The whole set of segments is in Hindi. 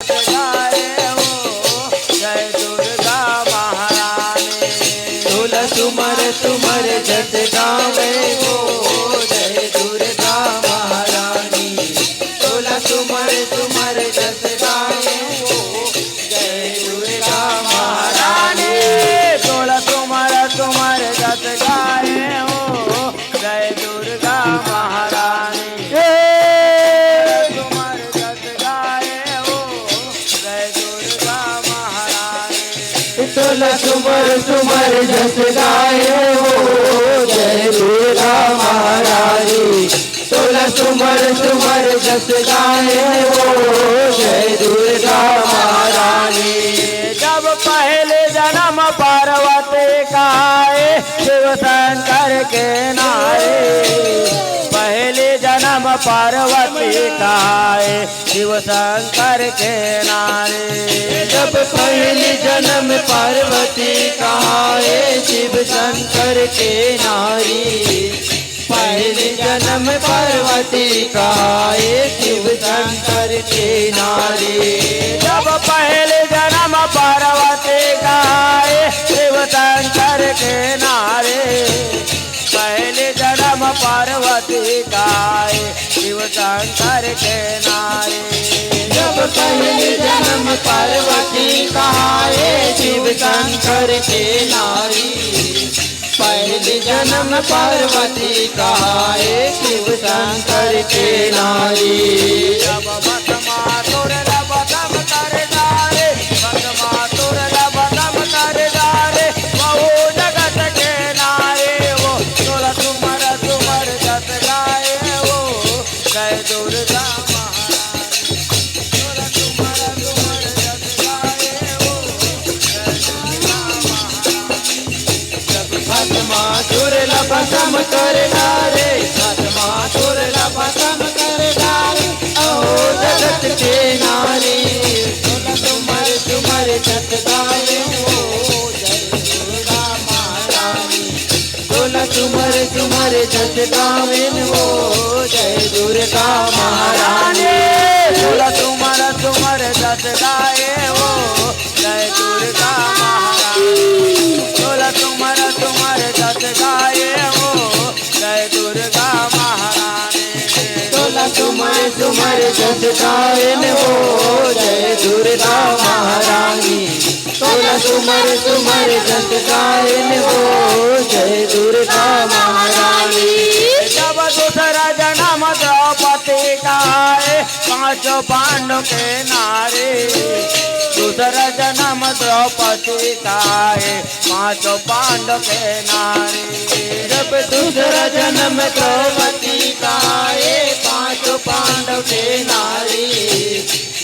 जस गाए हो जय दुर्गा महारानी। तोला सुमर सुमर जस गावे हो जय दुर्गा महारानी। तोला सुमर सुमर जस गावे हो जय दुर्गा महारानी। तोला सुमर सुमर जस गाए हो जय दुर्गा महारानी। सुमर जस गाए हो जय दुर्गा महारानी। तोला सुमर सुमर जस गाए हो जय दुर्गा महारानी। तोला सुमर सुमर जस गाए हो जय दुर्गा महारानी। जब पहले जन्म पार्वती का आए शिव शंकर के नारे। पहले जन्म पार्वती का आए शिव शंकर के नारे। जब पहले जन्म पार्वती कहाए शिव शंकर के नारी। पहले जन्म पार्वती कहाए शिव शंकर के नारी। जब पहले जन्म पार्वती का आए शिव शंकर के नारे। पहले जन्म पार्वती का आए शिव शंकर के नारे। जब पहले जन्म पार्वती कहाए शिव शंकर के नारी। पहले जन्म पार्वती कहाए शिव शंकर के नारी। जब भस्मासुर लबदम कर डाले भस्मासुर लबदम कर डाले बहु जगत के नारे। वो तोला सुमर सुमर जस गाए हो जय दुर्गा महारानी। तोला सुमर सुमर जस गाए हो जय दुर्गा महारानी। जब भस्मासुर लबदम कर डाले भस्मासुर लबदम कर डाले अहो जगत के नारी। तोला सुमर सुमर जस गाए हो जय दुर्गा महारानी। तोला सुमर सुमर जस गावे हो जय दुर्गा महारानी। तोला सुमर सुमर जस गाए हो जय दुर्गा महारानी। तोला सुमर सुमर जस गाए हो जय दुर्गा महारानी। तोला सुमर सुमर जस गाए हो जय दुर्गा महारानी। तोला सुमर सुमर जस गाए हो जय दुर्गा महारानी। जब दूसरा जन्म द्रौपदी का आए पांचों पांडव के नारे। दूसरा जन्म द्रौपदी का आए पांचों पांडव के नारे। जब दूसरा जन्म द्रौपदी का आए पांचों पांडव के नारी।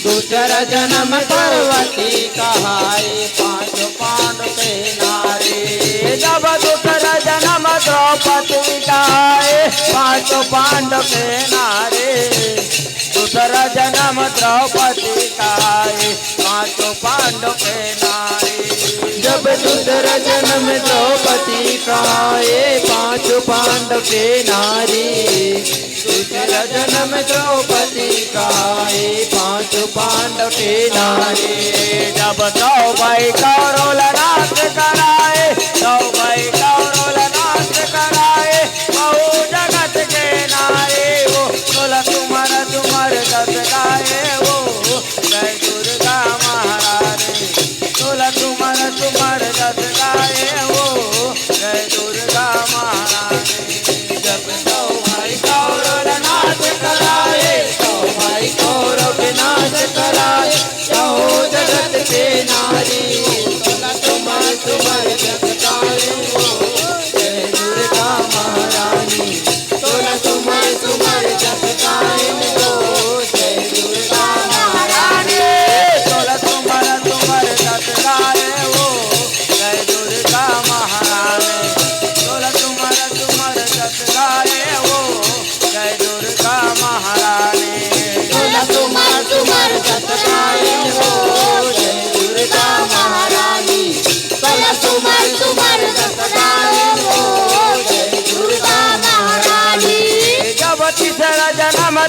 दूसरा जन्म पार्वती कहाए पांचों पांडव के नारी। जब दूसरा जन्म द्रौपदी का आए पांचों पांडव के नारे। दूसरा जन्म द्रौपदी का आए पांचों पांडव के नारे। जब दूसरा जन्म द्रौपदी का आए पांचों पांडव के नारी। दूसरा जन्म द्रौपदी का आए पांचों पांडव के नारी। जब सौ भाई कौरव नाश कराए सौ भाई कौरव नाश कराए बहु जगत के नारे। वो तोला सुमर सुमर जस गाए हो जय दुर्गा महारानी। तोला सुमर सुमर जस गाए हो जय दुर्गा महारानी। जब सौ भाई कौरव नाश कराए सौ भाई कौरव नाश कराए सौ जगत के नारी। तोला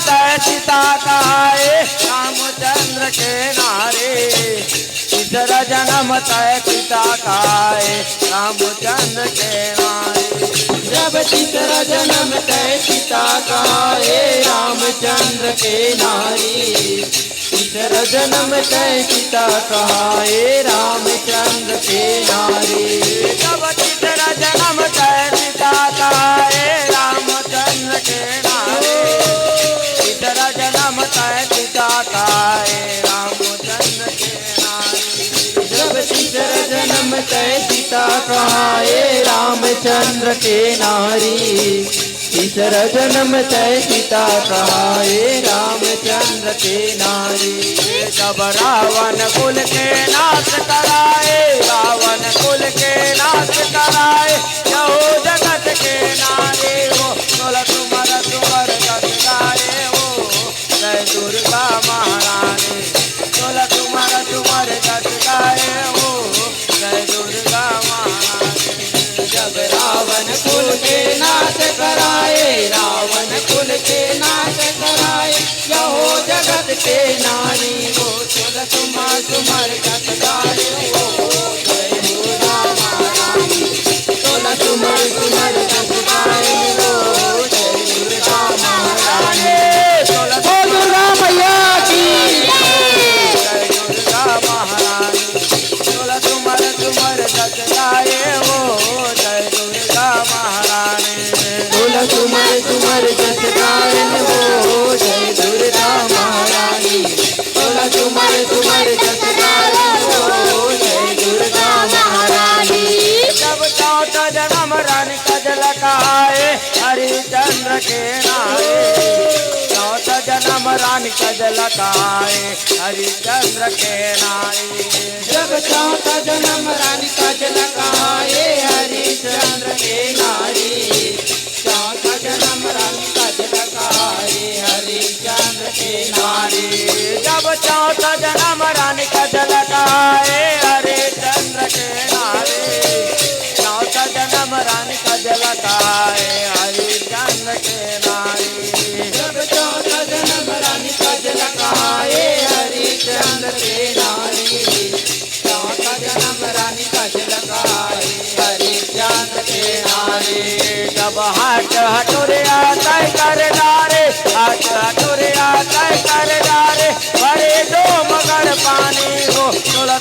तय सीता कहाए रामचंद्र के नारे तीसरा जन्म तय सीता कहाए रामचंद्र के नारे जब तीसरा जन्म तय सीता कहाए रामचंद्र के नारी तीसरा जन्म तय सीता कहाए रामचंद्र के नारी जब तीसरा जन्म तय सीता कहाए रामचंद्र के नारे तीसरा जन्म तय सीता कहाए रामचंद्र के नारे जब तीसरा जन्म तय सीता कहाए रामचंद्र के नारी तीसरा जन्म तय सीता कहाए रामचंद्र के नारी जब रावण कुल के नाश कराए रावण कुल के नाश कराए यहो जगत के नारे वो तोला तुमर जग गाए वो जय दुर्गा महारानी तोला तुमर जग गाए वो जय दुर्गा महारानी जब रावण कुल के नाश कराए रावण कुल के नाश कराए यहो जगत के नारी वो तुमर जग गाए वो जय दुर्गा महारानी तोला तुमर जग गाए वो जय दुर्गा महारानी तोला दुर्गा मैया की जय दुर्गा महारानी तोला तुमर जग गाए वो जय दुर्गा महारानी तोला तुमर जग गाए वो जय दुर्गा महारानी तोला तुमर जग गाए वो जय दुर्गा महारानी जब चौथा जन्म रानी कजल कहाए हरिचंद्र के नारे चौथा जन्म रानी कजल कहाए हरिचंद्र के नारे जब चौथा जन्म रानी काजल कहाए हरिचंद्र के नारी चौथा जन्म रानी काजल कहाए हरिचंद्र के नारी जब चौथा जन्म रानी कजल कहाए हरिचंद्र के नारे चौथा जन्म रानी कजल कहाए हरिचंद्र के नारे जब चौथा जन्म रानी काजल कहाए हरिचंद्र के नारी चौथा जन्म रानी काजल कहाए हरिचंद्र के नारी जब हाथ हटोरे आता कर डारे हाथ हटोरे आता कर डारे बड़े दो मगर पानी हो तोला